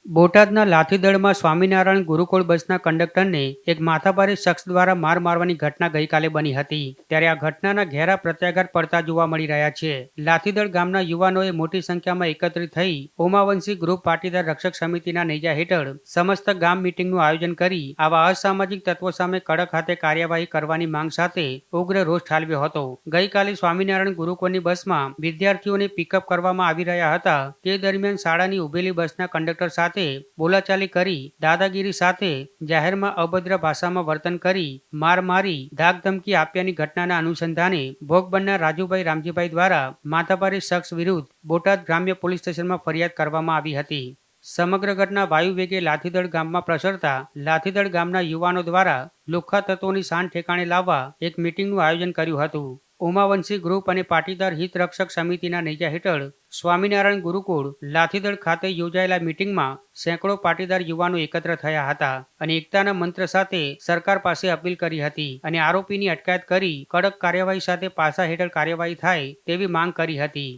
બોટાદના લાઠીદળમાં સ્વામિનારાયણ ગુરુકુળ બસના કંડક્ટરને એક માથાભારે શખ્સ દ્વારા માર મારવાની ઘટના ગઈકાલે બની હતી. ત્યારે આ ઘટનાના ઘેરા પ્રત્યાઘાત પડતા જોવા મળી રહ્યા છે. લાઠીદળ ગામના યુવાનોએ મોટી સંખ્યામાં એકત્રિત થઈ ઓમાવંશી ગ્રુપ પાટીદાર રક્ષક સમિતિના નેજા હેઠળ સમસ્ત ગામ મીટિંગનું આયોજન કરી આવા અસામાજિક તત્વો સામે કડક હાથે કાર્યવાહી કરવાની માંગ સાથે ઉગ્ર રોષ ઠાલવ્યો હતો. ગઈકાલે સ્વામિનારાયણ ગુરુકુળની બસમાં વિદ્યાર્થીઓને પિકઅપ કરવામાં આવી રહ્યા હતા. તે દરમિયાન શાળાની ઉભેલી બસના કંડક્ટર સાથે બોલાચાલી કરી દાદાગીરી સાથે જાહેરમાં અભદ્ર ભાષામાં વર્તન કરી માર મારી ધાક ધમકી આપ્યાની ઘટનાના અનુસંધાને ભોગ બનનાર રાજુભાઈ રામજીભાઈ દ્વારા માથાભારે શખ્સ વિરુદ્ધ બોટાદ ગ્રામ્ય પોલીસ સ્ટેશનમાં ફરિયાદ કરવામાં આવી હતી. સમગ્ર ઘટના વાયુ વેગે લાઠીદળ ગામમાં પ્રસરતા લાઠીદળ ગામના યુવાનો દ્વારા લુખ્ખા તત્વોની શાન ઠેકાણે લાવવા એક મીટિંગનું આયોજન કર્યું હતું. ઉમાવંશી ગ્રુપ અને પાટીદાર હિત રક્ષક સમિતિના નેજા હેઠળ સ્વામિનારાયણ ગુરુકુળ લાઠીદળ ખાતે યોજાયેલા મીટિંગમાં સેંકડો પાટીદાર યુવાનો એકત્ર થયા હતા અને એકતાના મંત્ર સાથે સરકાર પાસે અપીલ કરી હતી અને આરોપીની અટકાયત કરી કડક કાર્યવાહી સાથે પાસા હેઠળ કાર્યવાહી થાય તેવી માંગ કરી હતી.